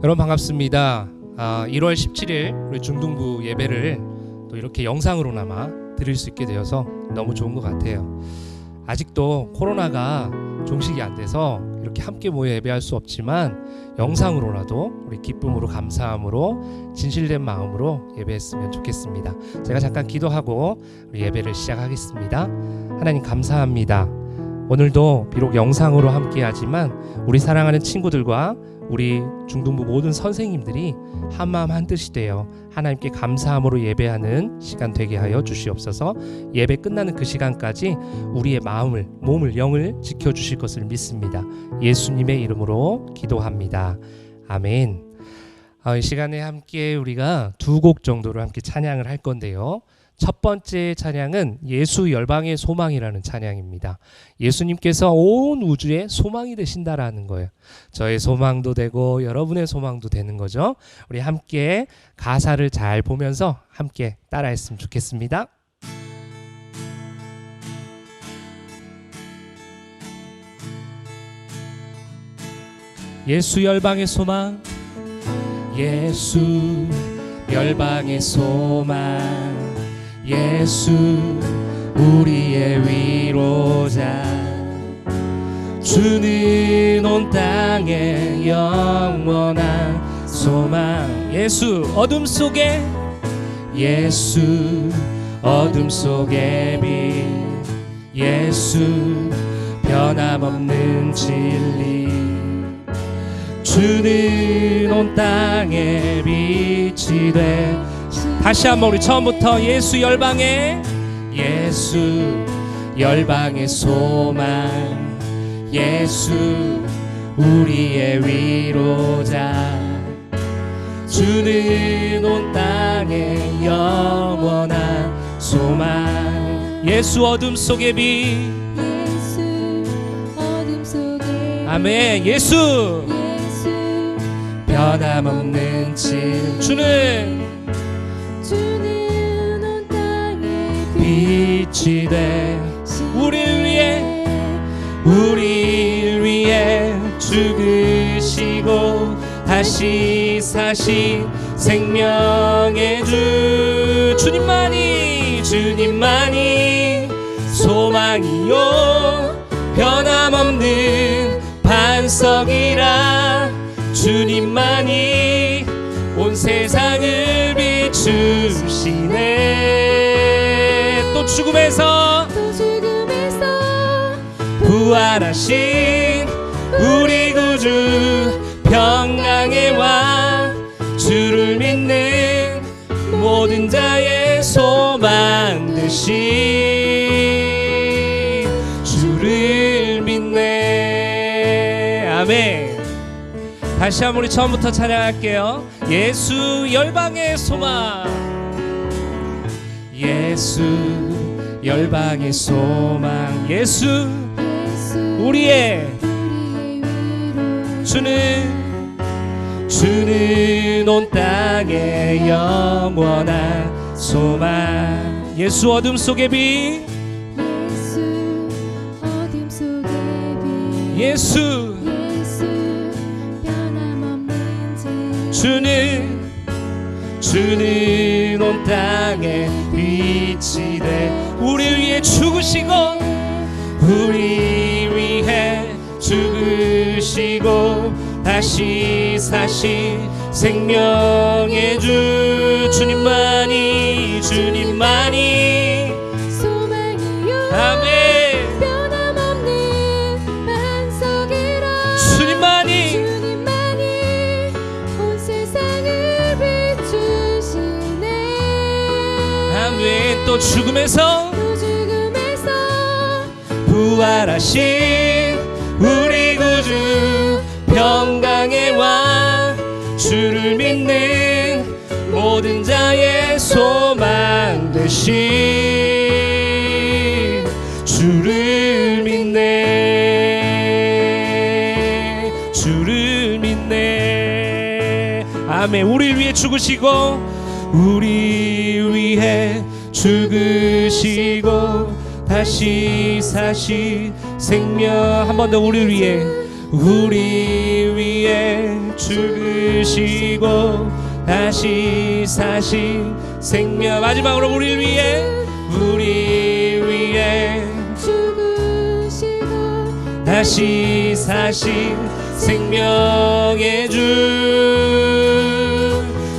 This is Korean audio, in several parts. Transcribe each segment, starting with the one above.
여러분 반갑습니다. 1월 17일 우리 중등부 예배를 또 이렇게 영상으로나마 드릴 수 있게 되어서 너무 좋은 것 같아요. 아직도 코로나가 종식이 안 돼서 이렇게 함께 모여 예배할 수 없지만 영상으로라도 우리 기쁨으로 감사함으로 진실된 마음으로 예배했으면 좋겠습니다. 제가 잠깐 기도하고 우리 예배를 시작하겠습니다. 하나님 감사합니다. 오늘도 비록 영상으로 함께 하지만 우리 사랑하는 친구들과 우리 중등부 모든 선생님들이 한마음 한뜻이 되어 하나님께 감사함으로 예배하는 시간 되게 하여 주시옵소서. 예배 끝나는 그 시간까지 우리의 마음을, 몸을, 영을 지켜주실 것을 믿습니다. 예수님의 이름으로 기도합니다. 아멘. 이 시간에 함께 우리가 두 곡 정도를 함께 찬양을 할 건데요. 첫 번째 찬양은 예수 열방의 소망이라는 찬양입니다. 예수님께서 온 우주의 소망이 되신다라는 거예요. 저의 소망도 되고 여러분의 소망도 되는 거죠. 우리 함께 가사를 잘 보면서 함께 따라했으면 좋겠습니다. 예수 열방의 소망, 예수 열방의 소망, 예수 우리의 위로자, 주는 온 땅에 영원한 소망. 예수 어둠 속에, 예수 어둠 속에 빛, 예수 변함없는 진리, 주는 온 땅에 빛이 돼. 다시 한번 우리 처음부터 예수 열방의, 예수 열방의 소망, 예수 우리의 위로자, 주는 온 땅에 영원한 소망. 예수 어둠 속의 빛, 예수 어둠 속에 아멘. 예수 변함없는 진, 주는 온 땅에 빛이 돼. 우리를 위해 죽으시고 다시 사신 생명의 주, 주님만이 소망이요 변함없는 반석이라, 주님만이 온 세상을 비추시네. 또 죽음에서 부활하신 우리 구주, 평강의 왕, 주를 믿는 모든 자의 소망 되신 주를 믿네. 아멘. 다시 한번 우리 처음부터 찬양할게요. 예수 열방의 소망, 예수 열방의 소망, 예수 우리의 주는 온 땅에 영원한 소망. 예수 어둠 속의 빛, 예수 어둠 속의 빛, 예수 변함없는 진, 주는 온 땅에 빛이 돼. 우리 위해 죽으시고, 우리 위해 죽으시고 다시 사신 생명의 주, 주님만이 소망이요 아멘. 변함없는 반석이라, 주님만이 온 세상을 비추시네. 아멘. 또 죽음에서 부활하신 우리 구주, 평강의 왕, 주를 믿는 모든 자의 소망 되신 주를 믿네. 주를 믿네. 아멘. 우리를 위해 죽으시고, 우리 위해 죽으시고 다시 사신 생명. 한 번 더 우리를 위해 우리 위해 죽으시고 다시 사신 생명. 마지막으로 우리 위해 죽으시고 다시 사신 생명의 주.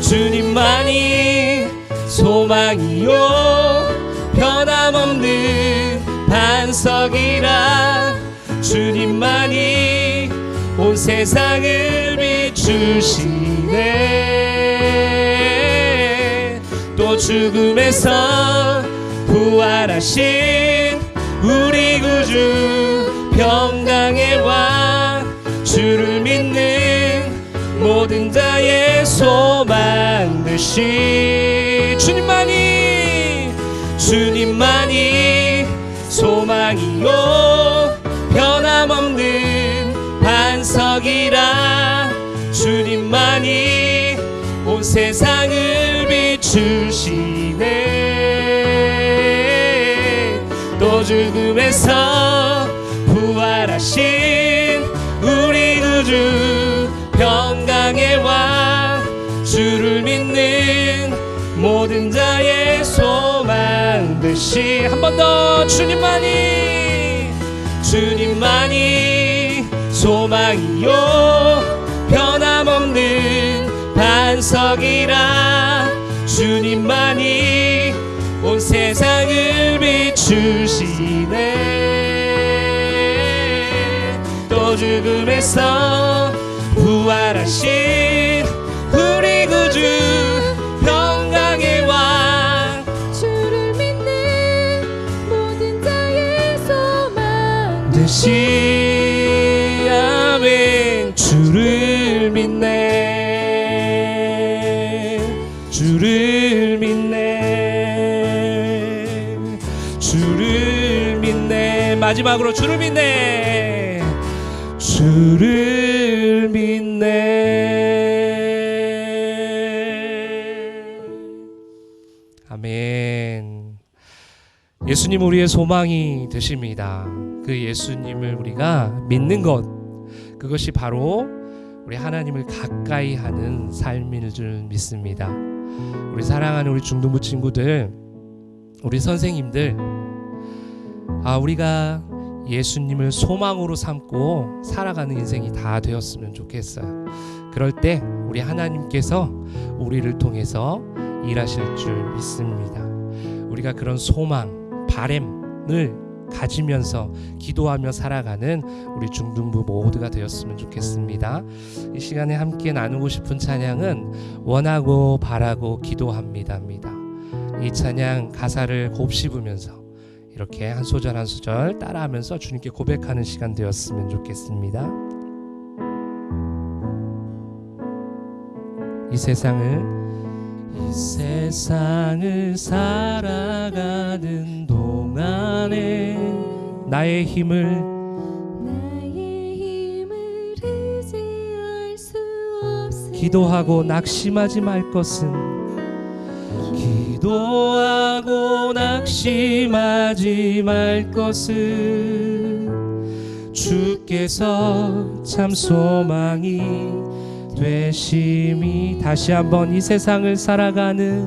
주님만이 소망이요 변함없는 반석이라. 주님만이 온 세상을 비추시네. 또 죽음에서 부활하신 우리 구주 평강의 왕. 주를 믿는 모든 자의 소망 되시. 주님만이 소망이요 변함없는 반석이라. 주님만이 온 세상을 비추시네. 또 죽음에서 부활하신 우리 구주 평강의 왕. 주를 믿는 모든 자의 소망 되시. 한 번 더. 주님만이 소망이요 변함없는 반석이라. 주님만이 온 세상을 비추시네. 또 죽음에서 부활하신 우리 구주 평강의 왕. 주를 믿는 모든 자의 소망 되시. 아멘. 주를 믿네. 주를 믿네. 주를 믿네. 마지막으로 주를 믿네. 주를 믿네. 아멘. 예수님 우리의 소망이 되십니다. 그 예수님을 우리가 믿는 것, 그것이 바로 우리 하나님을 가까이 하는 삶인 줄 믿습니다. 우리 사랑하는 우리 중등부 친구들, 우리 선생님들, 우리가 예수님을 소망으로 삼고 살아가는 인생이 다 되었으면 좋겠어요. 그럴 때 우리 하나님께서 우리를 통해서 일하실 줄 믿습니다. 우리가 그런 소망, 바램을 가지면서 기도하며 살아가는 우리 중등부 모두가 되었으면 좋겠습니다. 이 시간에 함께 나누고 싶은 찬양은 원하고 바라고 기도합니다입니다. 이 찬양 가사를 곱씹으면서 이렇게 한 소절 한 소절 따라하면서 주님께 고백하는 시간 되었으면 좋겠습니다. 이 세상을 살아가는 동안에 나의 힘을 의지할 수 없으니 기도하고 낙심하지 말 것은 주께서 참 소망이 되심이. 다시 한번 이 세상을 살아가는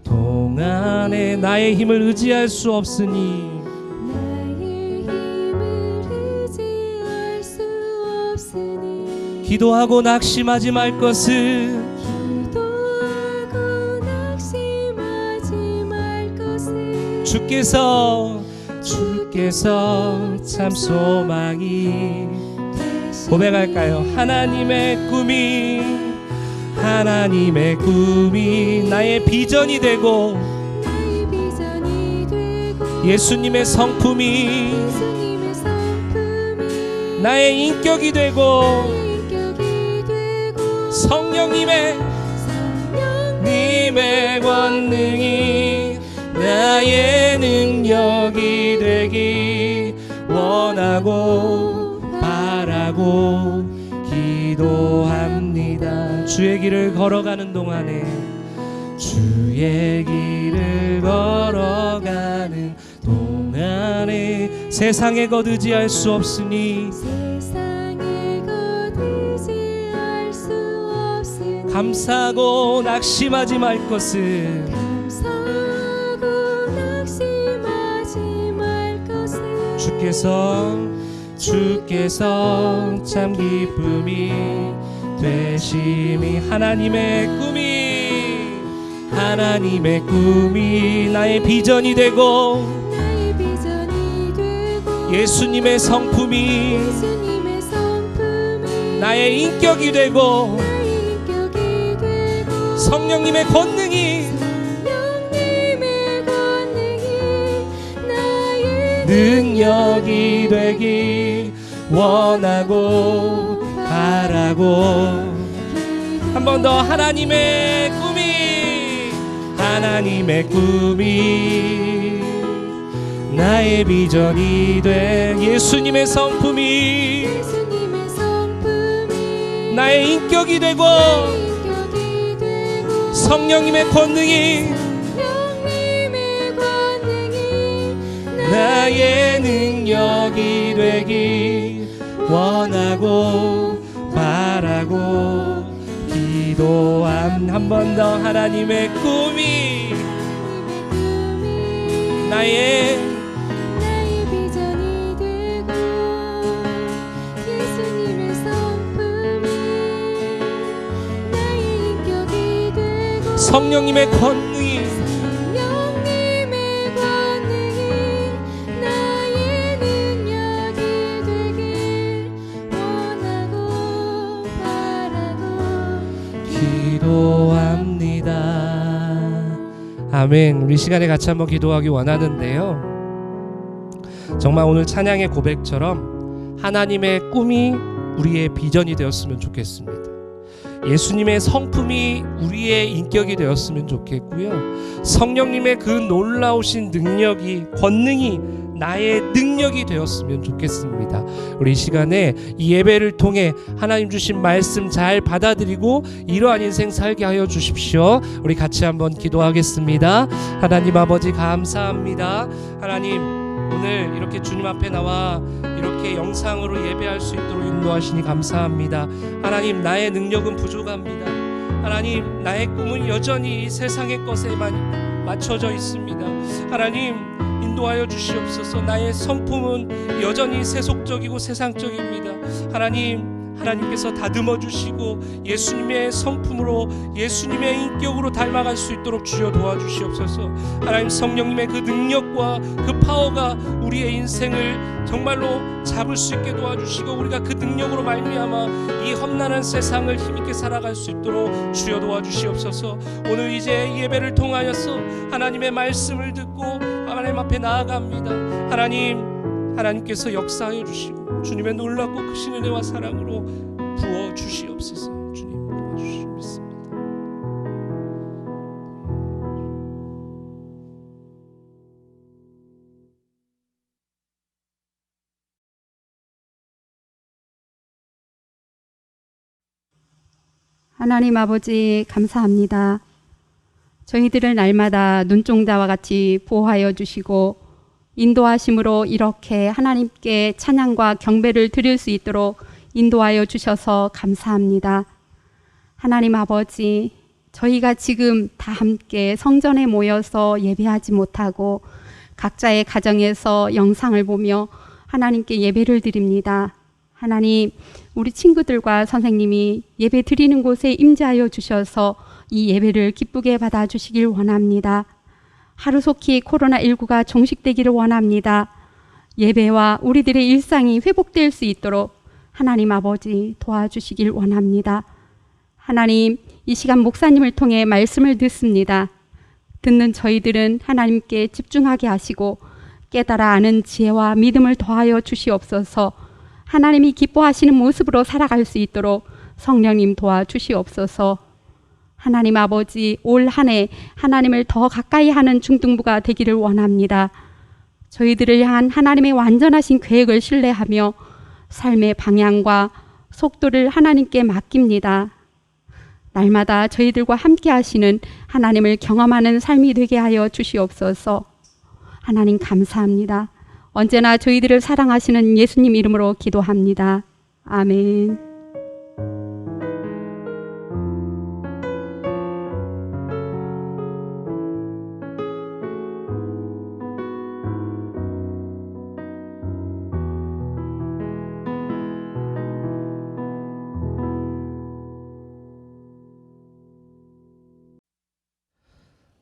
동안에 나의 힘을 의지할 수 없으니 기도하고 낙심하지 말 것은 주께서 참 소망이. 고백할까요? 하나님의 꿈이 나의 비전이 되고 예수님의 성품이 나의 인격이 되고 성령님의 권능이 나의 능력이 되기 원하고 바라고 기도합니다. 주의 길을 걸어가는 동안에 주의 길을 걸어가는 동안에 안에 세상에 거두지할 수 없으니 세상에 거두지할 수 없으니 감사하고 낙심하지 말 것을 감사하고 낙심하지 말 것을 주께서 참 기쁨이 되심이 하나님의 꿈이 나의 비전이 되고 나의 비전이 되고 예수님의 성품이 예수님의 성품이 나의 인격이 되고 나의 인격이 되고 성령님의 권능이 성령님의 권능이 나의 능력이 되기 원하고 바라고 한 번 더 하나님의 꿈이 나의 비전이 돼 예수님의 성품이 나의 인격이 되고 성령님의 권능이 나의 능력이 되기 원하고 바라고 기도한 한 번 더 하나님의 꿈이 나의 비전이 되고 예수님의 성품이 나의 인격이 되고 성령님의 권능이 나의 능력이 되길 원하고 바라고 기도합니다. 아멘. 우리 시간에 같이 한번 기도하기 원하는데요. 정말 오늘 찬양의 고백처럼 하나님의 꿈이 우리의 비전이 되었으면 좋겠습니다. 예수님의 성품이 우리의 인격이 되었으면 좋겠고요. 성령님의 그 놀라우신 능력이 권능이 나의 능력이 되었으면 좋겠습니다. 우리 이 시간에 이 예배를 통해 하나님 주신 말씀 잘 받아들이고 이러한 인생 살게 하여 주십시오. 우리 같이 한번 기도하겠습니다. 하나님 아버지 감사합니다. 하나님 오늘 이렇게 주님 앞에 나와 이렇게 영상으로 예배할 수 있도록 인도하시니 감사합니다. 하나님 나의 능력은 부족합니다. 하나님 나의 꿈은 여전히 이 세상의 것에만 맞춰져 있습니다. 하나님 인도하여 주시옵소서. 나의 성품은 여전히 세속적이고 세상적입니다. 하나님께서 다듬어 주시고 예수님의 성품으로 예수님의 인격으로 닮아갈 수 있도록 주여 도와주시옵소서. 하나님 성령님의 그 능력과 그 파워가 우리의 인생을 정말로 잡을 수 있게 도와주시고 우리가 그 능력으로 말미암아 이 험난한 세상을 힘있게 살아갈 수 있도록 주여 도와주시옵소서. 오늘 이제 예배를 통하여서 하나님의 말씀을 듣고 하나님 앞에 나아갑니다. 하나님께서 역사하여 주시고 주님의 놀랍고 크신 은혜와 사랑으로 부어 주시옵소서. 주님 도와주시옵소서. 믿습니다. 하나님 아버지 감사합니다. 저희들을 날마다 눈동자와 같이 보호하여 주시고 인도하심으로 이렇게 하나님께 찬양과 경배를 드릴 수 있도록 인도하여 주셔서 감사합니다. 하나님 아버지, 저희가 지금 다 함께 성전에 모여서 예배하지 못하고 각자의 가정에서 영상을 보며 하나님께 예배를 드립니다. 하나님, 우리 친구들과 선생님이 예배 드리는 곳에 임재하여 주셔서 이 예배를 기쁘게 받아주시길 원합니다. 하루속히 코로나19가 종식되기를 원합니다. 예배와 우리들의 일상이 회복될 수 있도록 하나님 아버지 도와주시길 원합니다. 하나님, 이 시간 목사님을 통해 말씀을 듣습니다. 듣는 저희들은 하나님께 집중하게 하시고 깨달아 아는 지혜와 믿음을 더하여 주시옵소서. 하나님이 기뻐하시는 모습으로 살아갈 수 있도록 성령님 도와주시옵소서. 하나님 아버지, 올 한 해 하나님을 더 가까이 하는 중등부가 되기를 원합니다. 저희들을 향한 하나님의 완전하신 계획을 신뢰하며 삶의 방향과 속도를 하나님께 맡깁니다. 날마다 저희들과 함께 하시는 하나님을 경험하는 삶이 되게 하여 주시옵소서. 하나님 감사합니다. 언제나 저희들을 사랑하시는 예수님 이름으로 기도합니다. 아멘.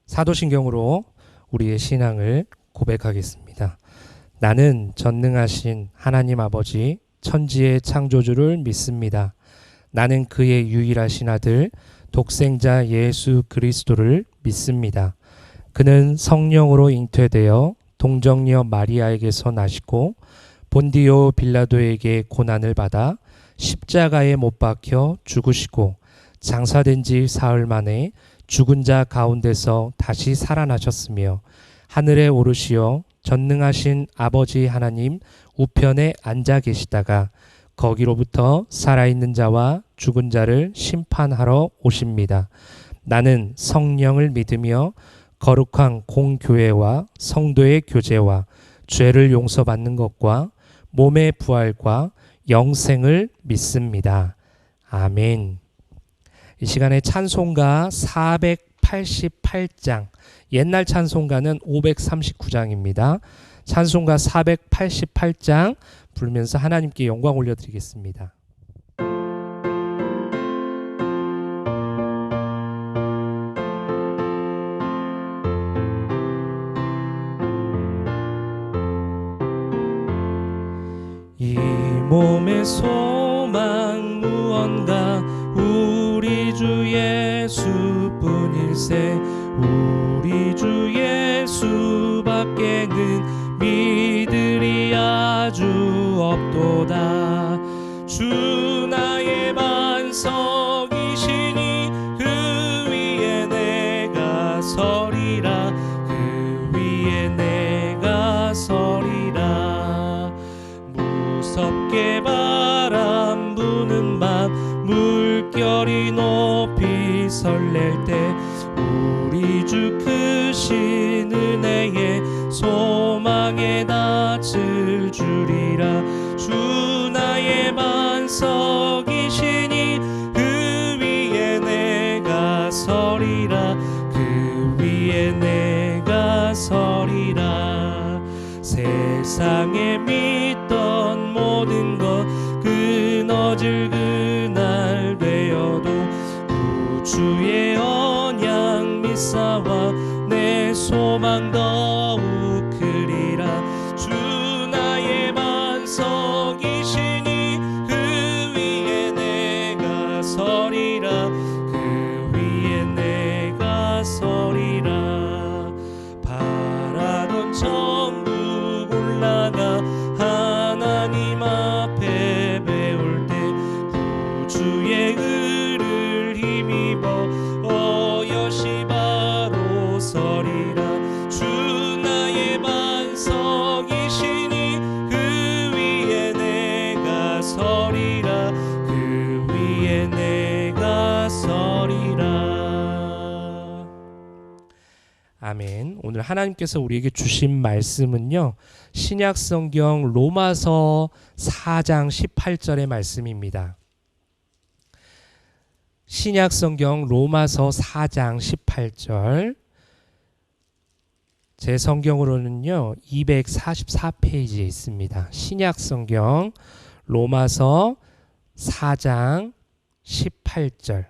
사도신경으로 우리의 신앙을 고백하겠습니다. 나는 전능하신 하나님 아버지 천지의 창조주를 믿습니다. 나는 그의 유일하신 아들 독생자 예수 그리스도를 믿습니다. 그는 성령으로 잉태되어 동정녀 마리아에게서 나시고 본디오 빌라도에게 고난을 받아 십자가에 못 박혀 죽으시고 장사된 지 사흘 만에 죽은 자 가운데서 다시 살아나셨으며 하늘에 오르시어 전능하신 아버지 하나님 우편에 앉아 계시다가 거기로부터 살아있는 자와 죽은 자를 심판하러 오십니다. 나는 성령을 믿으며 거룩한 공교회와 성도의 교제와 죄를 용서받는 것과 몸의 부활과 영생을 믿습니다. 아멘. 이 시간에 찬송가 488장, 옛날 찬송가는 539장입니다. 찬송가 488장 부르면서 하나님께 영광 올려드리겠습니다. 이 몸의 소망 무언가 우리 주 예수뿐일세. 우리 주 예수밖에는 믿으리 아주 없도다. 주 나의 반석이시니 그 위에 내가 서리라. 그 위에 내가 서리라. 무섭게 바람 부는 밤 물결이 높이 설렐 때 우리 주 크신 은혜에 소망에 닿을 줄이라. 주 나의 반석이시니 그 위에 내가 서리라. 그 위에 내가 서리라. 세상에 믿던 모든 것 끊어질 그날 되어도 구주의 언약 믿사와 내 소망 더욱 크리라. 주 나의 반석이시니 그 위에 내가 서리라. 그 위에 내가 서리라. 바라던 천국 올라가 하나님 앞에 배울 때 구주의 의를 힘입어 어여시 바로 서리라. 주 나의 반석이시니 그 위에 내가 서리라. 그 위에 내가 서리라. 아멘. 오늘 하나님께서 우리에게 주신 말씀은요, 신약성경 로마서 4장 18절의 말씀입니다. 신약성경 로마서 4장 18절, 제 성경으로는요 244페이지에 있습니다. 신약성경 로마서 4장 18절.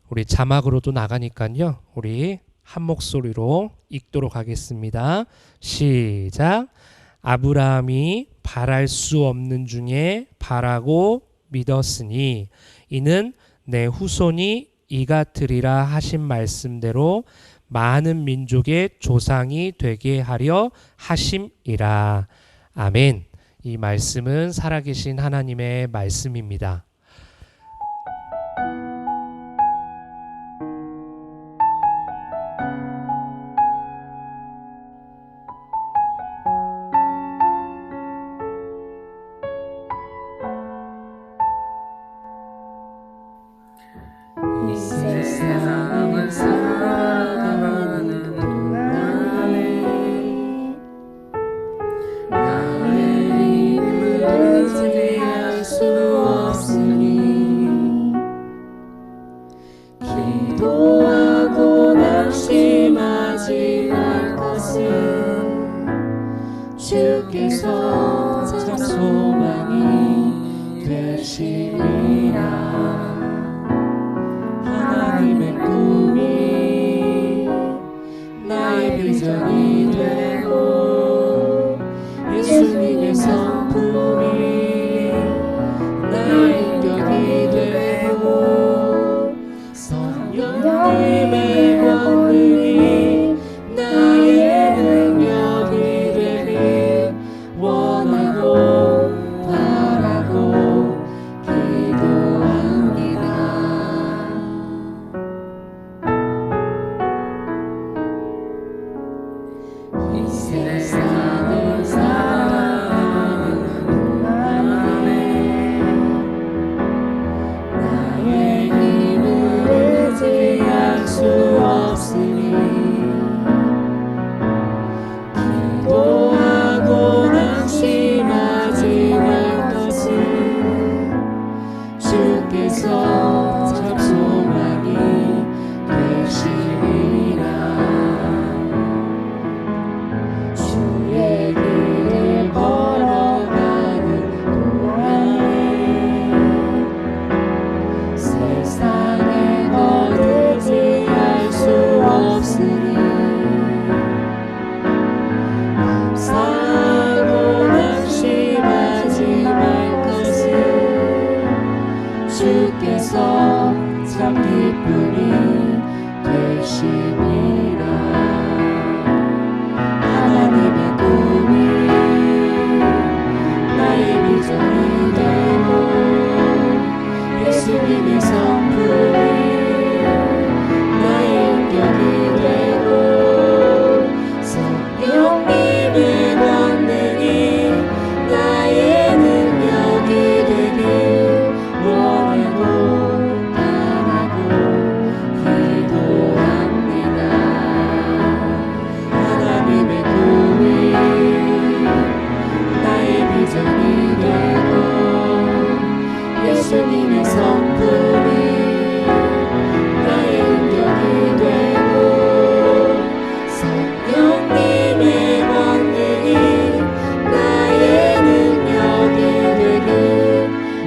우리 자막으로도 나가니까요, 우리 한 목소리로 읽도록 하겠습니다. 시작. 아브라함이 바랄 수 없는 중에 바라고 믿었으니 이는 내 후손이 이같으리라 하신 말씀대로 많은 민족의 조상이 되게 하려 하심이라. 아멘. 이 말씀은 살아계신 하나님의 말씀입니다. 이 세상을 살아가는 동안에 참 소망이 되시리라. 주의 길을 걸어가는 동안에 세상에 거두지 할 수 없으니 감사하고 낙심하지 말 것을 주께서 참 기쁨이 되심이라. 하나님의 꿈이 나의 비전이 되고 예수님의 성품이 나의 인격이 되고 성령님의 권능이 나의 능력이 되길 원하고 바라고 기도합니다. 하나님의 꿈이 나의 비전이 되고 예수님의 성품이 나의 인격이 되고 성령님의 권능이 나의 능력이 되길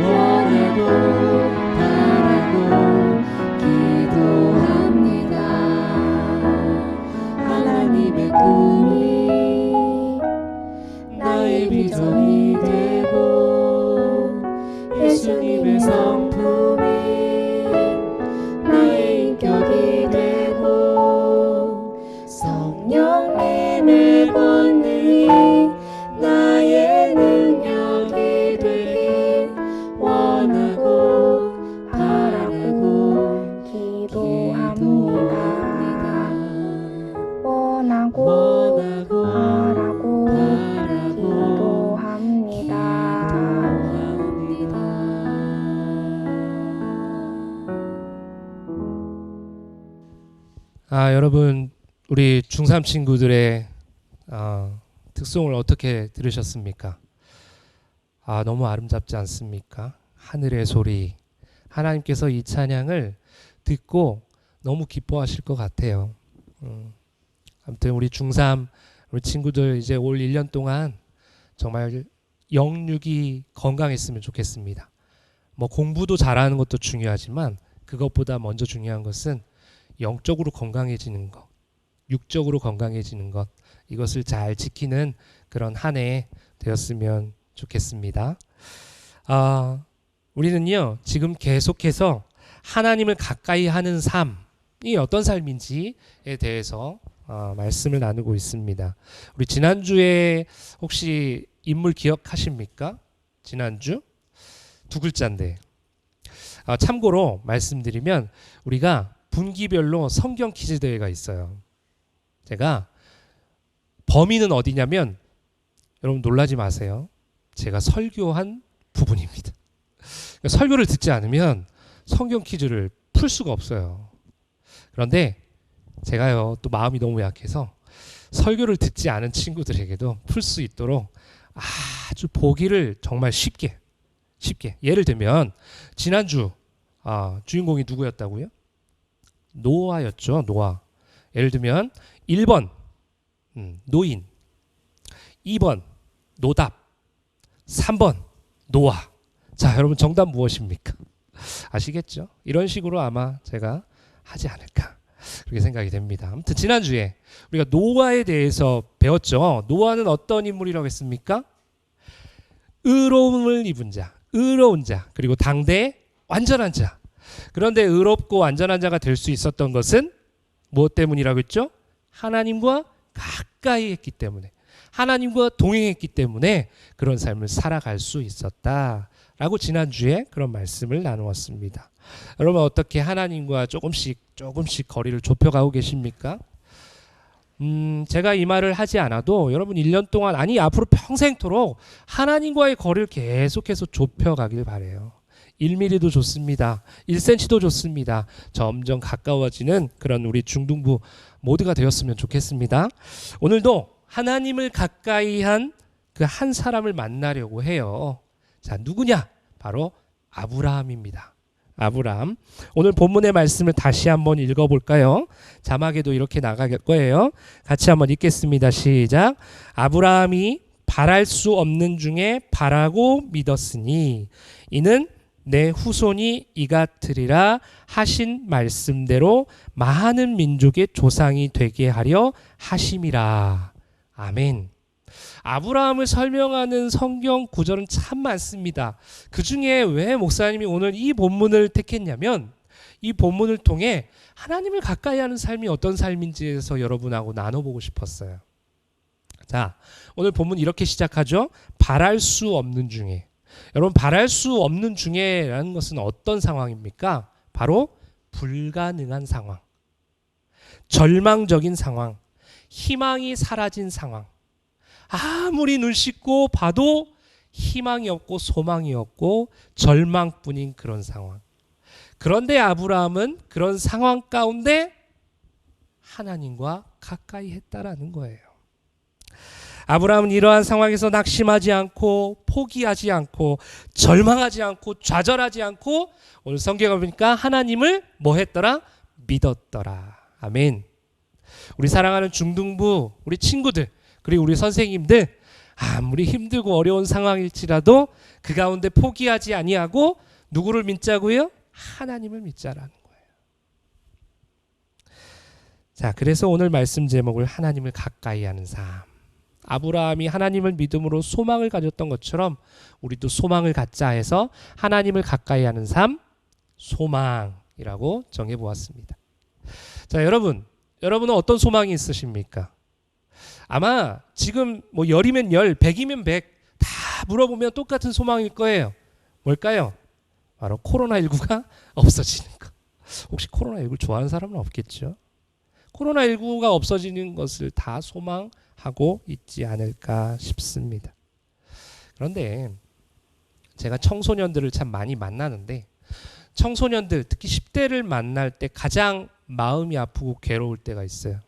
원하고 바라고 기도합니다. 하나님의 꿈이 나의 비전이 되고 예수님의 성품이 나의 인격이 되고 성령님의 권능이 나의 능력이 되길 원하고 바라고 기도합니다. 원하고 바라고 기도합니다. 여러분 우리 중3 친구들의 특송을 어떻게 들으셨습니까? 너무 아름답지 않습니까? 하늘의 소리. 하나님께서 이 찬양을 듣고 너무 기뻐하실 것 같아요. 아무튼 우리 중3 우리 친구들 이제 올 1년 동안 정말 영육이 건강했으면 좋겠습니다. 뭐 공부도 잘하는 것도 중요하지만 그것보다 먼저 중요한 것은 영적으로 건강해지는 것, 육적으로 건강해지는 것, 이것을 잘 지키는 그런 한 해 되었으면 좋겠습니다. 우리는요 지금 계속해서 하나님을 가까이 하는 삶이 어떤 삶인지에 대해서 말씀을 나누고 있습니다. 우리 지난주에 혹시 인물 기억하십니까? 지난주 두 글자인데 참고로 말씀드리면 우리가 분기별로 성경 퀴즈 대회가 있어요. 제가 범위는 어디냐면 여러분 놀라지 마세요. 제가 설교한 부분입니다. 설교를 듣지 않으면 성경 퀴즈를 풀 수가 없어요. 그런데 제가요 또 마음이 너무 약해서 설교를 듣지 않은 친구들에게도 풀 수 있도록 아주 보기를 정말 쉽게 예를 들면 지난주 주인공이 누구였다고요? 노아였죠. 노아. 예를 들면 1번 노인, 2번 노답, 3번 노아. 자, 여러분 정답 무엇입니까? 아시겠죠? 이런 식으로 아마 제가 하지 않을까 그렇게 생각이 됩니다. 아무튼 지난주에 우리가 노아에 대해서 배웠죠. 노아는 어떤 인물이라고 했습니까? 의로움을 입은 자, 의로운 자, 그리고 당대의 완전한 자. 그런데 의롭고 완전한 자가 될 수 있었던 것은 무엇 때문이라고 했죠? 하나님과 가까이 했기 때문에, 하나님과 동행했기 때문에 그런 삶을 살아갈 수 있었다라고 지난주에 그런 말씀을 나누었습니다. 여러분 어떻게 하나님과 조금씩 거리를 좁혀가고 계십니까? 제가 이 말을 하지 않아도 여러분 1년 동안 앞으로 평생토록 하나님과의 거리를 계속해서 좁혀가길 바라요. 1mm도 좋습니다. 1cm도 좋습니다. 점점 가까워지는 그런 우리 중등부 모두가 되었으면 좋겠습니다. 오늘도 하나님을 가까이 한 그 한 사람을 만나려고 해요. 자, 누구냐? 바로 아브라함입니다. 아브람. 오늘 본문의 말씀을 다시 한번 읽어볼까요? 자막에도 이렇게 나갈 거예요. 같이 한번 읽겠습니다. 시작. 아브라함이 바랄 수 없는 중에 바라고 믿었으니 이는 내 후손이 이같으리라 하신 말씀대로 많은 민족의 조상이 되게 하려 하심이라. 아멘. 아브라함을 설명하는 성경 구절은 참 많습니다. 그 중에 왜 목사님이 오늘 이 본문을 택했냐면 이 본문을 통해 하나님을 가까이 하는 삶이 어떤 삶인지에서 여러분하고 나눠보고 싶었어요. 자, 오늘 본문 이렇게 시작하죠. 바랄 수 없는 중에. 여러분, 바랄 수 없는 중에라는 것은 어떤 상황입니까? 바로 불가능한 상황, 절망적인 상황, 희망이 사라진 상황. 아무리 눈 씻고 봐도 희망이 없고 소망이 없고 절망뿐인 그런 상황. 그런데 아브라함은 그런 상황 가운데 하나님과 가까이 했다라는 거예요. 아브라함은 이러한 상황에서 낙심하지 않고 포기하지 않고 절망하지 않고 좌절하지 않고 오늘 성경을 보니까 하나님을 뭐 했더라? 믿었더라. 아멘. 우리 사랑하는 중등부 우리 친구들 그리고 우리 선생님들 아무리 힘들고 어려운 상황일지라도 그 가운데 포기하지 아니하고 누구를 믿자고요? 하나님을 믿자라는 거예요. 자, 그래서 오늘 말씀 제목을 하나님을 가까이 하는 삶. 아브라함이 하나님을 믿음으로 소망을 가졌던 것처럼 우리도 소망을 갖자 해서 하나님을 가까이 하는 삶, 소망이라고 정해보았습니다. 자, 여러분은 어떤 소망이 있으십니까? 아마 지금 뭐 열이면 열, 백이면 백 다 물어보면 똑같은 소망일 거예요. 뭘까요? 바로 코로나19가 없어지는 거. 혹시 코로나19를 좋아하는 사람은 없겠죠? 코로나19가 없어지는 것을 다 소망하고 있지 않을까 싶습니다. 그런데 제가 청소년들을 참 많이 만나는데 청소년들, 특히 10대를 만날 때 가장 마음이 아프고 괴로울 때가 있어요.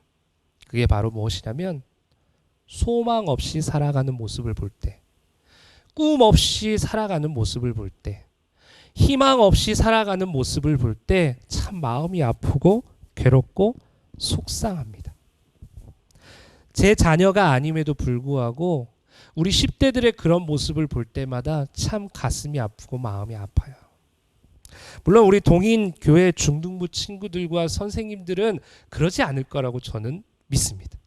그게 바로 무엇이냐면 소망 없이 살아가는 모습을 볼 때, 꿈 없이 살아가는 모습을 볼 때, 희망 없이 살아가는 모습을 볼 때 참 마음이 아프고 괴롭고 속상합니다. 제 자녀가 아님에도 불구하고 우리 10대들의 그런 모습을 볼 때마다 참 가슴이 아프고 마음이 아파요. 물론 우리 동인 교회 중등부 친구들과 선생님들은 그러지 않을 거라고 저는 믿습니다.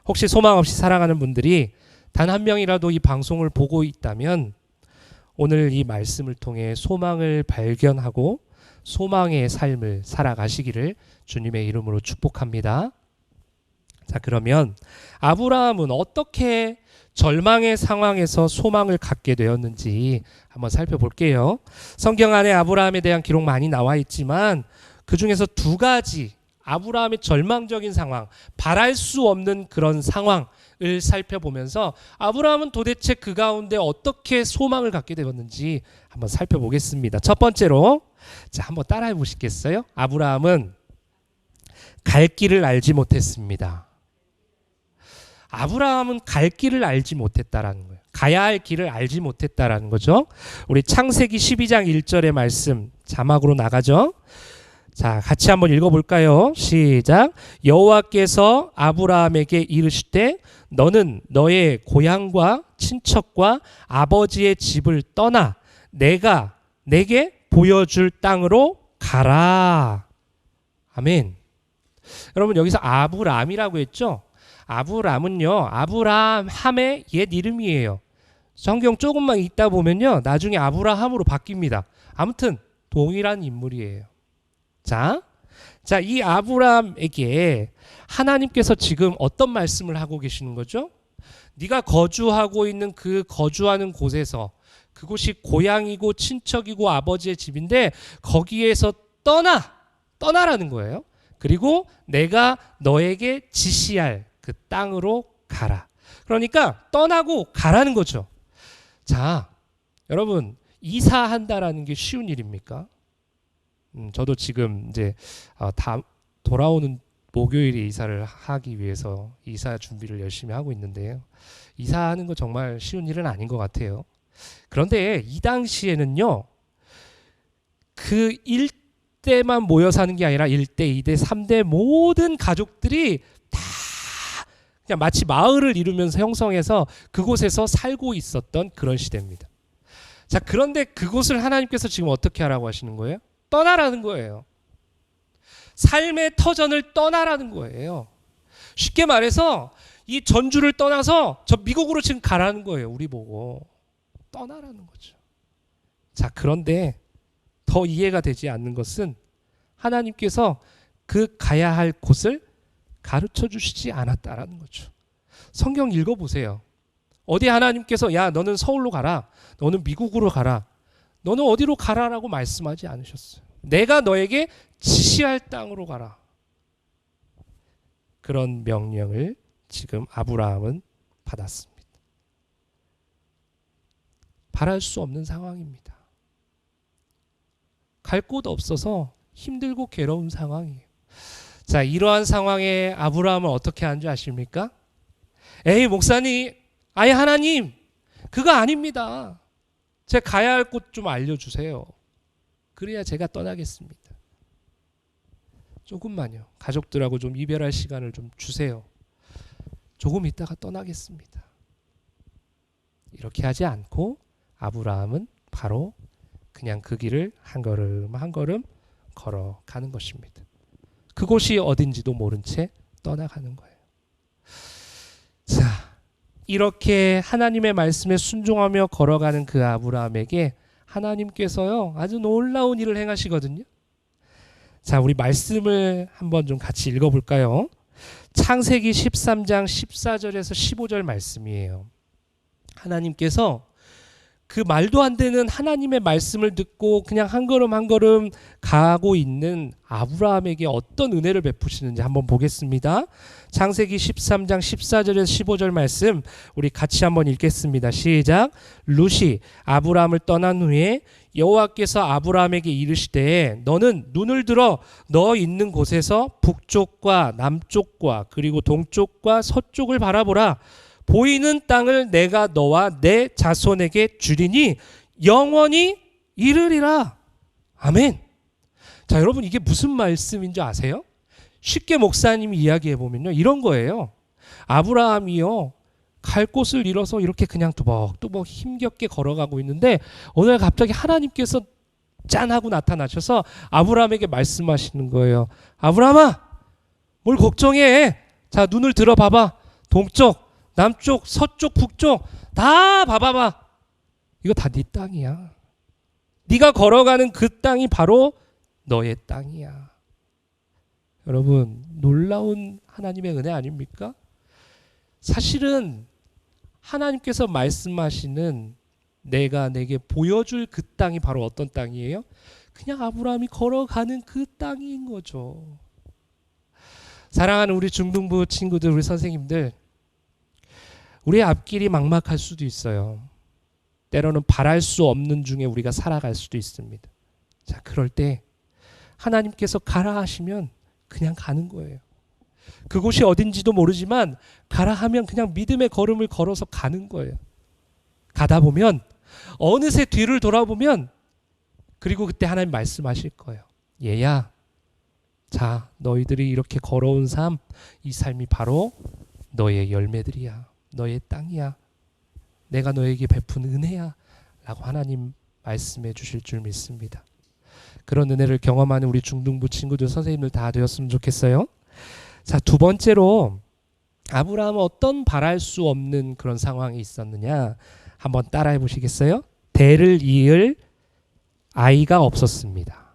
혹시 소망 없이 살아가는 분들이 단 한 명이라도 이 방송을 보고 있다면 오늘 이 말씀을 통해 소망을 발견하고 소망의 삶을 살아가시기를 주님의 이름으로 축복합니다. 자, 그러면 아브라함은 어떻게 절망의 상황에서 소망을 갖게 되었는지 한번 살펴볼게요. 성경 안에 아브라함에 대한 기록 많이 나와 있지만 그 중에서 두 가지 아브라함의 절망적인 상황, 바랄 수 없는 그런 상황을 살펴보면서 아브라함은 도대체 그 가운데 어떻게 소망을 갖게 되었는지 한번 살펴보겠습니다. 첫 번째로 자, 한번 따라해 보시겠어요? 아브라함은 갈 길을 알지 못했습니다. 아브라함은 갈 길을 알지 못했다라는 거예요. 가야 할 길을 알지 못했다라는 거죠. 우리 창세기 12장 1절의 말씀 자막으로 나가죠. 자, 같이 한번 읽어볼까요? 시작. 여호와께서 아브라함에게 이르시되 너는 너의 고향과 친척과 아버지의 집을 떠나 내가 내게 보여줄 땅으로 가라. 아멘. 여러분 여기서 아브람이라고 했죠? 아브람은요, 아브라함의 옛 이름이에요. 성경 조금만 읽다 보면요, 나중에 아브라함으로 바뀝니다. 아무튼 동일한 인물이에요. 자, 이 아브람에게 하나님께서 지금 어떤 말씀을 하고 계시는 거죠? 네가 거주하고 있는 그 거주하는 곳에서 그곳이 고향이고 친척이고 아버지의 집인데 거기에서 떠나라는 거예요. 그리고 내가 너에게 지시할 그 땅으로 가라. 그러니까 떠나고 가라는 거죠. 자, 여러분 이사한다라는 게 쉬운 일입니까? 저도 지금 이제 다 돌아오는 목요일에 이사를 하기 위해서 이사 준비를 열심히 하고 있는데요. 이사하는 거 정말 쉬운 일은 아닌 것 같아요. 그런데 이 당시에는요, 그 1대만 모여 사는 게 아니라 1대, 2대, 3대 모든 가족들이 다 그냥 마치 마을을 이루면서 형성해서 그곳에서 살고 있었던 그런 시대입니다. 자, 그런데 그곳을 하나님께서 지금 어떻게 하라고 하시는 거예요? 떠나라는 거예요. 삶의 터전을 떠나라는 거예요. 쉽게 말해서 이 전주를 떠나서 저 미국으로 지금 가라는 거예요. 우리 보고 떠나라는 거죠. 자, 그런데 더 이해가 되지 않는 것은 하나님께서 그 가야 할 곳을 가르쳐 주시지 않았다라는 거죠. 성경 읽어보세요. 어디 하나님께서 야 너는 서울로 가라, 너는 미국으로 가라, 너는 어디로 가라라고 말씀하지 않으셨어요. 내가 너에게 지시할 땅으로 가라. 그런 명령을 지금 아브라함은 받았습니다. 바랄 수 없는 상황입니다. 갈 곳 없어서 힘들고 괴로운 상황이에요. 자, 이러한 상황에 아브라함은 어떻게 한 줄 아십니까? 에이 목사님, 아예 하나님, 그거 아닙니다. 제가 가야 할 곳 좀 알려주세요. 그래야 제가 떠나겠습니다. 조금만요. 가족들하고 좀 이별할 시간을 좀 주세요. 조금 있다가 떠나겠습니다. 이렇게 하지 않고 아브라함은 바로 그냥 그 길을 한 걸음 한 걸음 걸어가는 것입니다. 그곳이 어딘지도 모른 채 떠나가는 거예요. 자, 이렇게 하나님의 말씀에 순종하며 걸어가는 그 아브라함에게 하나님께서요 아주 놀라운 일을 행하시거든요. 자, 우리 말씀을 한번 좀 같이 읽어볼까요? 창세기 13장 14절에서 15절 말씀이에요. 하나님께서 그 말도 안 되는 하나님의 말씀을 듣고 그냥 한 걸음 한 걸음 가고 있는 아브라함에게 어떤 은혜를 베푸시는지 한번 보겠습니다. 창세기 13장 14절에서 15절 말씀 우리 같이 한번 읽겠습니다. 시작. 룻이 아브라함을 떠난 후에 여호와께서 아브라함에게 이르시되 너는 눈을 들어 너 있는 곳에서 북쪽과 남쪽과 그리고 동쪽과 서쪽을 바라보라. 보이는 땅을 내가 너와 내 자손에게 주리니 영원히 이르리라. 아멘. 자, 여러분 이게 무슨 말씀인 줄 아세요? 쉽게 목사님이 이야기해 보면요 이런 거예요. 아브라함이요 갈 곳을 잃어서 이렇게 그냥 뚜벅뚜벅 힘겹게 걸어가고 있는데 오늘 갑자기 하나님께서 짠 하고 나타나셔서 아브라함에게 말씀하시는 거예요. 아브라함아, 뭘 걱정해. 자, 눈을 들어 봐봐. 동쪽, 남쪽, 서쪽, 북쪽 다 봐봐봐. 이거 다 네 땅이야. 네가 걸어가는 그 땅이 바로 너의 땅이야. 여러분, 놀라운 하나님의 은혜 아닙니까? 사실은 하나님께서 말씀하시는 내가 내게 보여줄 그 땅이 바로 어떤 땅이에요? 그냥 아브라함이 걸어가는 그 땅인 거죠. 사랑하는 우리 중등부 친구들, 우리 선생님들, 우리의 앞길이 막막할 수도 있어요. 때로는 바랄 수 없는 중에 우리가 살아갈 수도 있습니다. 자, 그럴 때 하나님께서 가라 하시면 그냥 가는 거예요. 그곳이 어딘지도 모르지만 가라 하면 그냥 믿음의 걸음을 걸어서 가는 거예요. 가다 보면 어느새 뒤를 돌아보면 그리고 그때 하나님 말씀하실 거예요. 얘야, 자, 너희들이 이렇게 걸어온 삶, 이 삶이 바로 너의 열매들이야. 너의 땅이야. 내가 너에게 베푼 은혜야. 라고 하나님 말씀해 주실 줄 믿습니다. 그런 은혜를 경험하는 우리 중등부 친구들, 선생님들 다 되었으면 좋겠어요. 자, 두 번째로 아브라함은 어떤 바랄 수 없는 그런 상황이 있었느냐 한번 따라해 보시겠어요? 대를 이을 아이가 없었습니다.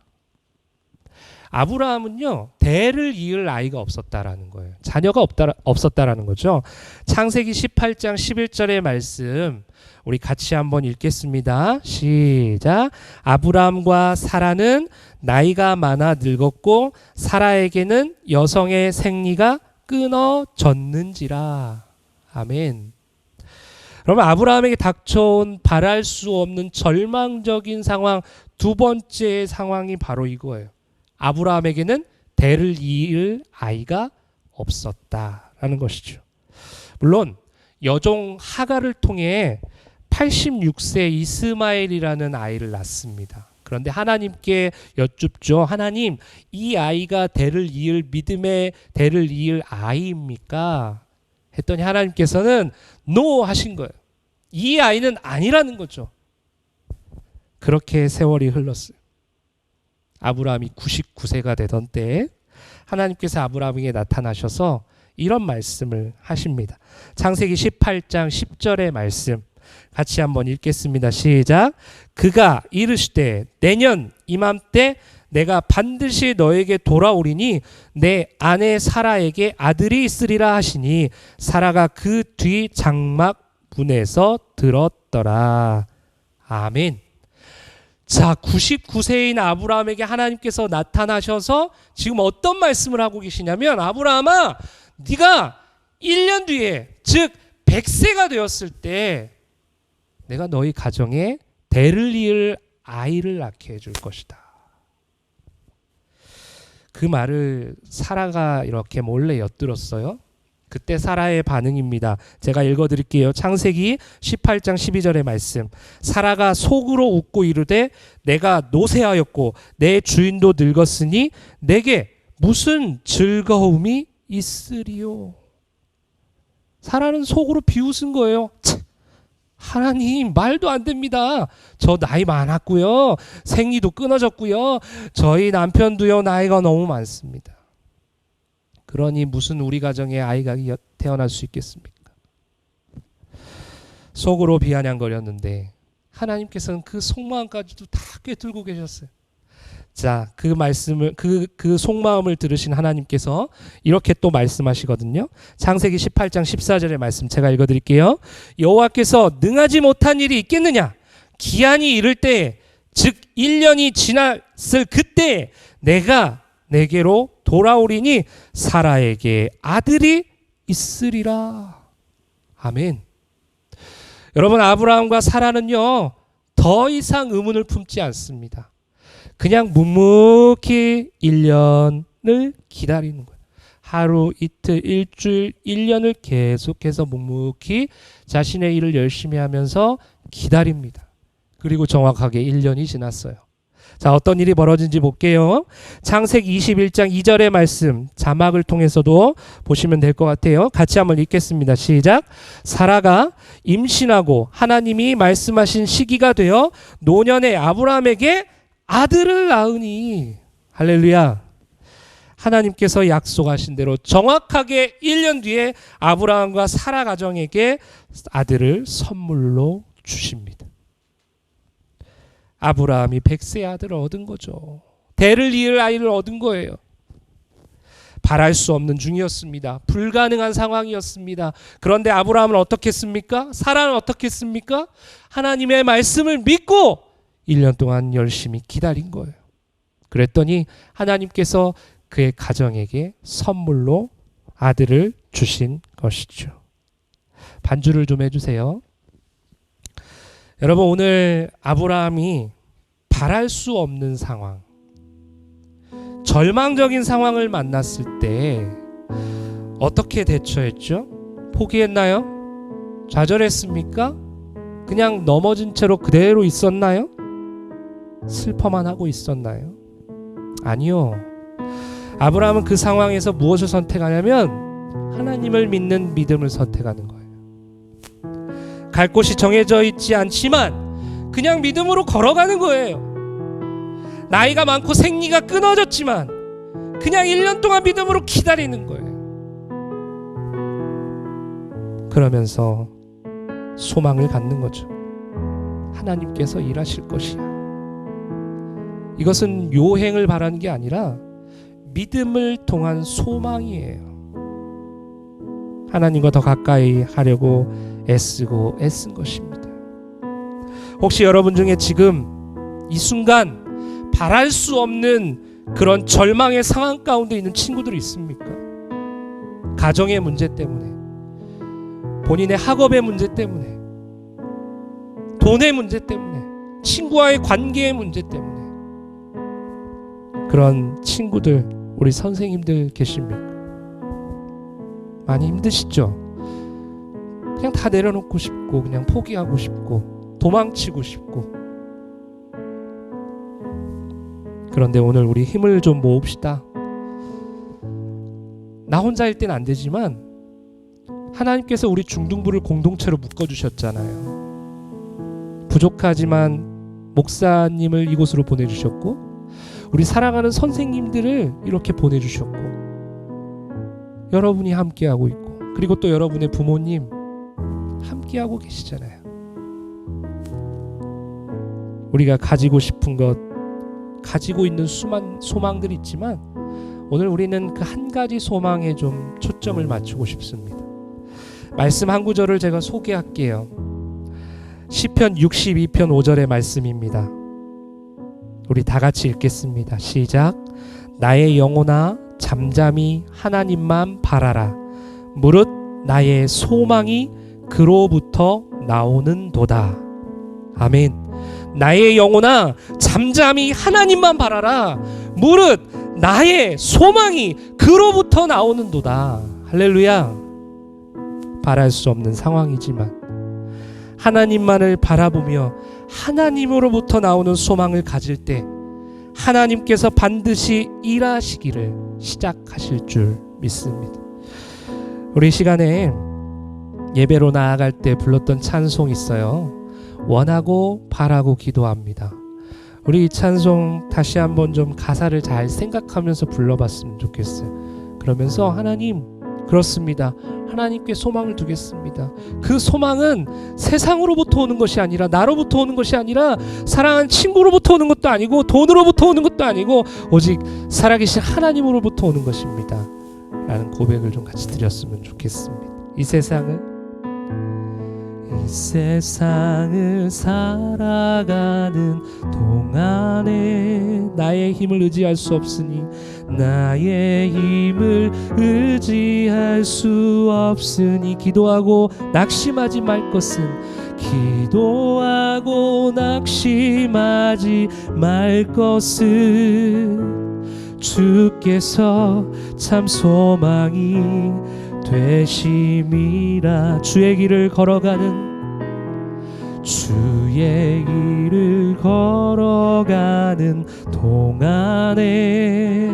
아브라함은요 대를 이을 아이가 없었다라는 거예요. 자녀가 없었다라는 거죠. 창세기 18장 11절의 말씀 우리 같이 한번 읽겠습니다. 시작. 아브라함과 사라는 나이가 많아 늙었고 사라에게는 여성의 생리가 끊어졌는지라. 아멘. 그러면 아브라함에게 닥쳐온 바랄 수 없는 절망적인 상황, 두 번째 상황이 바로 이거예요. 아브라함에게는 대를 이을 아이가 없었다라는 것이죠. 물론 여종 하갈을 통해 86세 이스마엘이라는 아이를 낳습니다. 그런데 하나님께 여쭙죠. 하나님, 이 아이가 대를 이을 믿음의 대를 이을 아이입니까? 했더니 하나님께서는 노 하신 거예요. 이 아이는 아니라는 거죠. 그렇게 세월이 흘렀어요. 아브라함이 99세가 되던 때에 하나님께서 아브라함에게 나타나셔서 이런 말씀을 하십니다. 창세기 18장 10절의 말씀 같이 한번 읽겠습니다. 시작. 그가 이르시되 내년 이맘때 내가 반드시 너에게 돌아오리니 내 아내 사라에게 아들이 있으리라 하시니 사라가 그 뒤 장막 문에서 들었더라. 아멘. 자, 99세인 아브라함에게 하나님께서 나타나셔서 지금 어떤 말씀을 하고 계시냐면, 아브라함아, 네가 1년 뒤에, 즉 100세가 되었을 때 내가 너희 가정에 대를 이을 아이를 낳게 해줄 것이다. 그 말을 사라가 이렇게 몰래 엿들었어요. 그때 사라의 반응입니다. 제가 읽어드릴게요. 창세기 18장 12절의 말씀. 사라가 속으로 웃고 이르되 내가 노쇠하였고 내 주인도 늙었으니 내게 무슨 즐거움이 있으리요. 사라는 속으로 비웃은 거예요. 하나님, 말도 안 됩니다. 저 나이 많았고요. 생리도 끊어졌고요. 저희 남편도요, 나이가 너무 많습니다. 그러니 무슨 우리 가정에 아이가 태어날 수 있겠습니까? 속으로 비아냥거렸는데 하나님께서는 그 속마음까지도 다 꿰뚫고 계셨어요. 자, 그 말씀을 그 속마음을 들으신 하나님께서 이렇게 또 말씀하시거든요. 창세기 18장 14절의 말씀 제가 읽어드릴게요. 여호와께서 능하지 못한 일이 있겠느냐? 기한이 이를 때, 즉 1년이 지났을 그때 내가 내게로 돌아오리니 사라에게 아들이 있으리라. 아멘. 여러분, 아브라함과 사라는요, 더 이상 의문을 품지 않습니다. 그냥 묵묵히 1년을 기다리는 거예요. 하루, 이틀, 일주일, 1년을 계속해서 묵묵히 자신의 일을 열심히 하면서 기다립니다. 그리고 정확하게 1년이 지났어요. 자, 어떤 일이 벌어진지 볼게요. 창세기 21장 2절의 말씀 자막을 통해서도 보시면 될 것 같아요. 같이 한번 읽겠습니다. 시작. 사라가 임신하고 하나님이 말씀하신 시기가 되어 노년의 아브라함에게 아들을 낳으니, 할렐루야. 하나님께서 약속하신 대로 정확하게 1년 뒤에 아브라함과 사라 가정에게 아들을 선물로 주십니다. 아브라함이 100세의 아들을 얻은 거죠. 대를 이을 아이를 얻은 거예요. 바랄 수 없는 중이었습니다. 불가능한 상황이었습니다. 그런데 아브라함은 어떻게 했습니까? 사라는 어떻게 했습니까? 하나님의 말씀을 믿고 1년 동안 열심히 기다린 거예요. 그랬더니 하나님께서 그의 가정에게 선물로 아들을 주신 것이죠. 반주를 좀 해주세요. 여러분, 오늘 아브라함이 바랄 수 없는 상황, 절망적인 상황을 만났을 때 어떻게 대처했죠? 포기했나요? 좌절했습니까? 그냥 넘어진 채로 그대로 있었나요? 슬퍼만 하고 있었나요? 아니요. 아브라함은 그 상황에서 무엇을 선택하냐면 하나님을 믿는 믿음을 선택하는 거예요. 갈 곳이 정해져 있지 않지만 그냥 믿음으로 걸어가는 거예요. 나이가 많고 생리가 끊어졌지만 그냥 1년 동안 믿음으로 기다리는 거예요. 그러면서 소망을 갖는 거죠. 하나님께서 일하실 것이야. 이것은 요행을 바라는 게 아니라 믿음을 통한 소망이에요. 하나님과 더 가까이 하려고 애쓰고 애쓴 것입니다. 혹시 여러분 중에 지금 이 순간 바랄 수 없는 그런 절망의 상황 가운데 있는 친구들이 있습니까? 가정의 문제 때문에, 본인의 학업의 문제 때문에, 돈의 문제 때문에, 친구와의 관계의 문제 때문에 그런 친구들, 우리 선생님들 계십니까? 많이 힘드시죠? 그냥 다 내려놓고 싶고 그냥 포기하고 싶고 도망치고 싶고 그런데 오늘 우리 힘을 좀 모읍시다. 나 혼자일 땐 안 되지만 하나님께서 우리 중등부를 공동체로 묶어주셨잖아요. 부족하지만 목사님을 이곳으로 보내주셨고, 우리 사랑하는 선생님들을 이렇게 보내주셨고, 여러분이 함께하고 있고, 그리고 또 여러분의 부모님 함께하고 계시잖아요. 우리가 가지고 싶은 것, 가지고 있는 수많은 소망들이 있지만 오늘 우리는 그 한 가지 소망에 좀 초점을 맞추고 싶습니다. 말씀 한 구절을 제가 소개할게요. 시편 62편 5절의 말씀입니다. 우리 다 같이 읽겠습니다. 시작. 나의 영혼아 잠잠히 하나님만 바라라. 무릇 나의 소망이 그로부터 나오는도다. 아멘. 나의 영혼아 잠잠히 하나님만 바라라. 무릇 나의 소망이 그로부터 나오는도다. 할렐루야. 바랄 수 없는 상황이지만 하나님만을 바라보며 하나님으로부터 나오는 소망을 가질 때 하나님께서 반드시 일하시기를 시작하실 줄 믿습니다. 우리 시간에 예배로 나아갈 때 불렀던 찬송이 있어요. 원하고 바라고 기도합니다. 우리 이 찬송 다시 한번 좀 가사를 잘 생각하면서 불러봤으면 좋겠어요. 그러면서 하나님, 그렇습니다. 하나님께 소망을 두겠습니다. 그 소망은 세상으로부터 오는 것이 아니라, 나로부터 오는 것이 아니라, 사랑하는 친구로부터 오는 것도 아니고, 돈으로부터 오는 것도 아니고, 오직 살아계신 하나님으로부터 오는 것입니다. 라는 고백을 좀 같이 드렸으면 좋겠습니다. 이 세상을 살아가는 동안에 나의 힘을 의지할 수 없으니, 나의 힘을 의지할 수 없으니, 기도하고 낙심하지 말 것은, 기도하고 낙심하지 말 것은, 주께서 참 소망이 되심이라. 주의 길을 걸어가는 동안에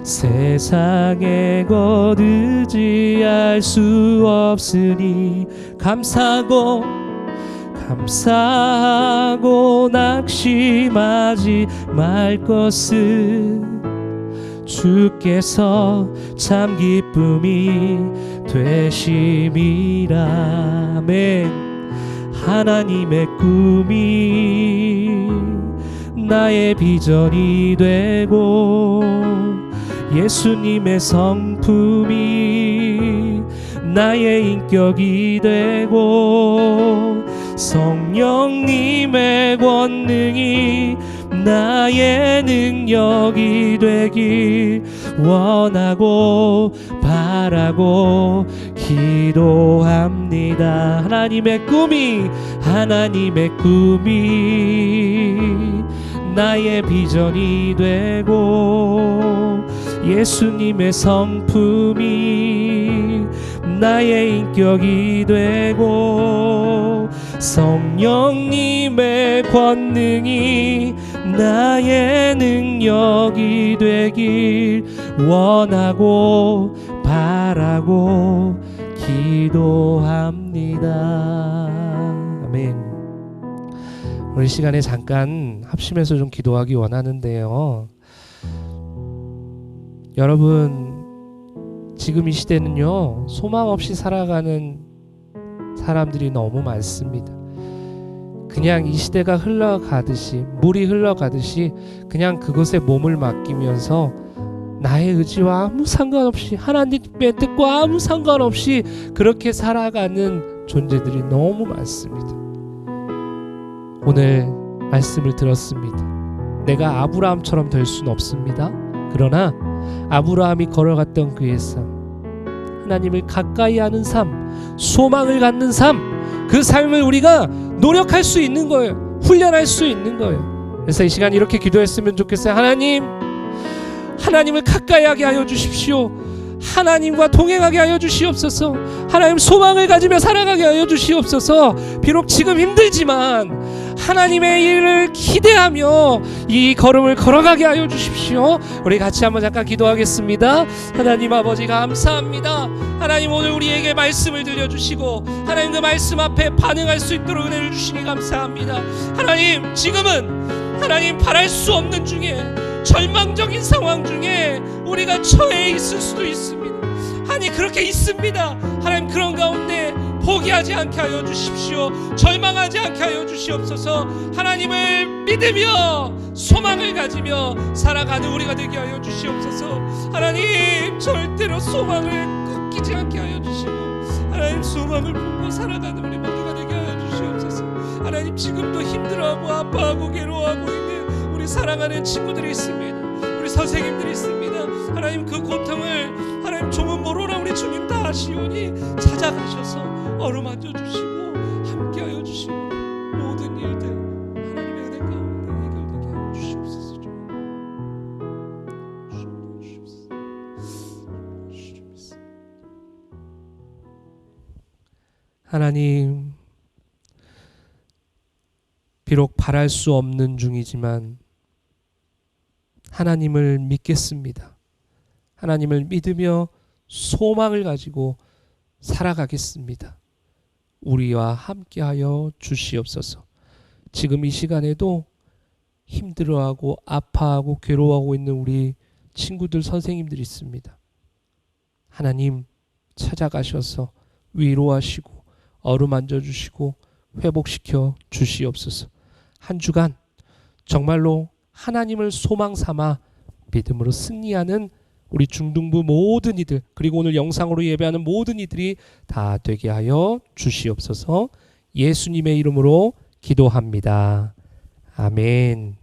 세상의 것 의지할 수 없으니, 감사하고 낙심하지 말 것은, 주께서 참 기쁨이 되심이라. 아멘. 하나님의 꿈이 나의 비전이 되고, 예수님의 성품이 나의 인격이 되고, 성령님의 권능이 나의 능력이 되길 원하고 바라고 기도합니다. 하나님의 꿈이 나의 비전이 되고, 예수님의 성품이 나의 인격이 되고, 성령님의 권능이 나의 능력이 되길 원하고 바라고 기도합니다. 아멘. 우리 시간에 잠깐 합심해서 좀 기도하기 원하는데요. 여러분, 지금 이 시대는요, 소망 없이 살아가는 사람들이 너무 많습니다. 그냥 이 시대가 흘러가듯이, 물이 흘러가듯이 그냥 그것에 몸을 맡기면서 나의 의지와 아무 상관없이, 하나님의 뜻과 아무 상관없이 그렇게 살아가는 존재들이 너무 많습니다. 오늘 말씀을 들었습니다. 내가 아브라함처럼 될 수는 없습니다. 그러나 아브라함이 걸어갔던 그의 삶, 하나님을 가까이 하는 삶, 소망을 갖는 삶, 그 삶을 우리가 노력할 수 있는 거예요. 훈련할 수 있는 거예요. 그래서 이 시간 이렇게 기도했으면 좋겠어요. 하나님을 가까이 하게 하여 주십시오. 하나님과 동행하게 하여 주시옵소서. 하나님, 소망을 가지며 살아가게 하여 주시옵소서. 비록 지금 힘들지만 하나님의 일을 기대하며 이 걸음을 걸어가게 하여 주십시오. 우리 같이 한번 잠깐 기도하겠습니다. 하나님 아버지 감사합니다. 하나님 오늘 우리에게 말씀을 들려주시고 하나님 그 말씀 앞에 반응할 수 있도록 은혜를 주시니 감사합니다. 하나님 지금은 하나님 바랄 수 없는 중에 절망적인 상황 중에 우리가 처해 있을 수도 있습니다. 아니 그렇게 있습니다. 하나님 그런 가운데 포기하지 않게 하여 주십시오. 절망하지 않게 하여 주시옵소서. 하나님을 믿으며 소망을 가지며 살아가는 우리가 되게 하여 주시옵소서. 하나님 절대로 소망을 꺾이지 않게 하여 주시고 하나님 소망을 품고 살아가는 우리 모두가 되게 하여 주시옵소서. 하나님 지금도 힘들어하고 아파하고 괴로워하고 있는 우리 사랑하는 친구들이 있습니다. 우리 선생님들이 있습니다. 하나님 그 고통을 하나님 종은 모로라 우리 주님 다 아시오니 찾아가셔서 어루만져 주시고 함께하여 주시고 모든 일들 하나님의 은혜 가운데 해결되게 하여 주시옵소서. 하나님 비록 바랄 수 없는 중이지만 하나님을 믿겠습니다. 하나님을 믿으며 소망을 가지고 살아가겠습니다. 우리와 함께하여 주시옵소서. 지금 이 시간에도 힘들어하고 아파하고 괴로워하고 있는 우리 친구들 선생님들이 있습니다. 하나님 찾아가셔서 위로하시고 어루만져 주시고 회복시켜 주시옵소서. 한 주간 정말로 하나님을 소망 삼아 믿음으로 승리하는 우리 중등부 모든 이들 그리고 오늘 영상으로 예배하는 모든 이들이 다 되게 하여 주시옵소서. 예수님의 이름으로 기도합니다. 아멘.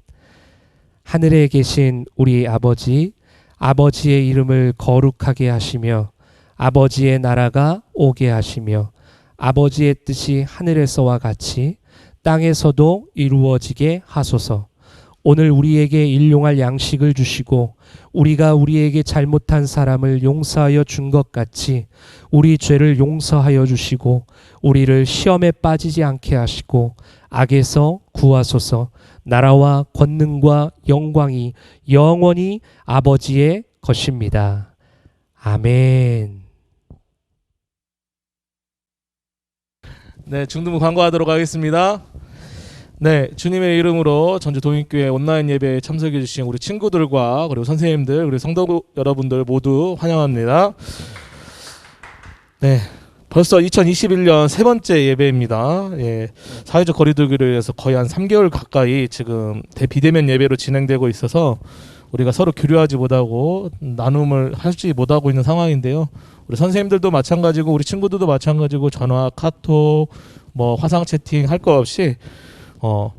하늘에 계신 우리 아버지, 아버지의 이름을 거룩하게 하시며 아버지의 나라가 오게 하시며 아버지의 뜻이 하늘에서와 같이 땅에서도 이루어지게 하소서. 오늘 우리에게 일용할 양식을 주시고 우리가 우리에게 잘못한 사람을 용서하여 준 것 같이 우리 죄를 용서하여 주시고 우리를 시험에 빠지지 않게 하시고 악에서 구하소서. 나라와 권능과 영광이 영원히 아버지의 것입니다. 아멘. 네, 중등부 광고하도록 하겠습니다. 네, 주님의 이름으로 전주 동익교회 온라인 예배에 참석해 주신 우리 친구들과 그리고 선생님들 그리고 성도 여러분들 모두 환영합니다. 네, 벌써 2021년 세 번째 예배입니다. 예, 사회적 거리두기로 인해서 거의 한 3개월 가까이 지금 비대면 예배로 진행되고 있어서 우리가 서로 교류하지 못하고 나눔을 하지 못하고 있는 상황인데요. 우리 선생님들도 마찬가지고 우리 친구들도 마찬가지고 전화, 카톡, 뭐 화상 채팅 할 거 없이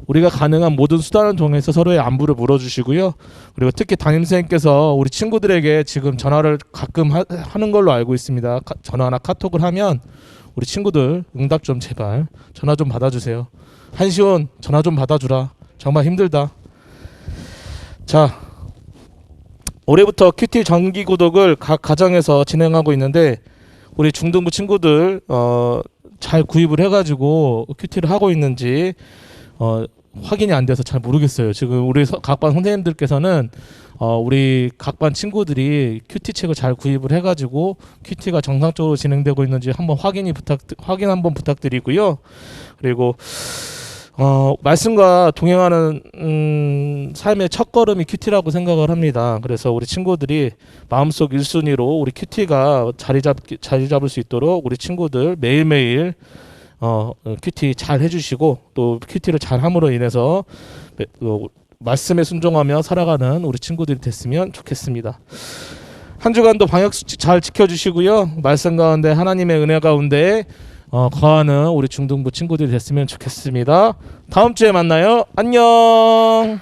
우리가 가능한 모든 수단을 통해서 서로의 안부를 물어주시고요. 그리고 특히 담임선생님께서 우리 친구들에게 지금 전화를 가끔 하는 걸로 알고 있습니다. 전화나 카톡을 하면 우리 친구들 응답 좀 제발 전화 좀 받아주세요. 한시원 전화 좀 받아주라. 정말 힘들다. 자, 올해부터 큐티 정기 구독을 각 가정에서 진행하고 있는데 우리 중등부 친구들 잘 구입을 해가지고 큐티를 하고 있는지 확인이 안 돼서 잘 모르겠어요. 지금 우리 각반 선생님들께서는 우리 각반 친구들이 큐티 책을 잘 구입을 해가지고 큐티가 정상적으로 진행되고 있는지 한번 확인 한번 부탁드리고요. 그리고 말씀과 동행하는 삶의 첫걸음이 큐티라고 생각을 합니다. 그래서 우리 친구들이 마음속 1순위로 우리 큐티가 자리 잡을 수 있도록 우리 친구들 매일매일 큐티 잘 해주시고 또 큐티를 잘 함으로 인해서 말씀에 순종하며 살아가는 우리 친구들이 됐으면 좋겠습니다. 한 주간도 방역수칙 잘 지켜주시고요. 말씀 가운데 하나님의 은혜 가운데 거하는 우리 중등부 친구들이 됐으면 좋겠습니다. 다음 주에 만나요. 안녕.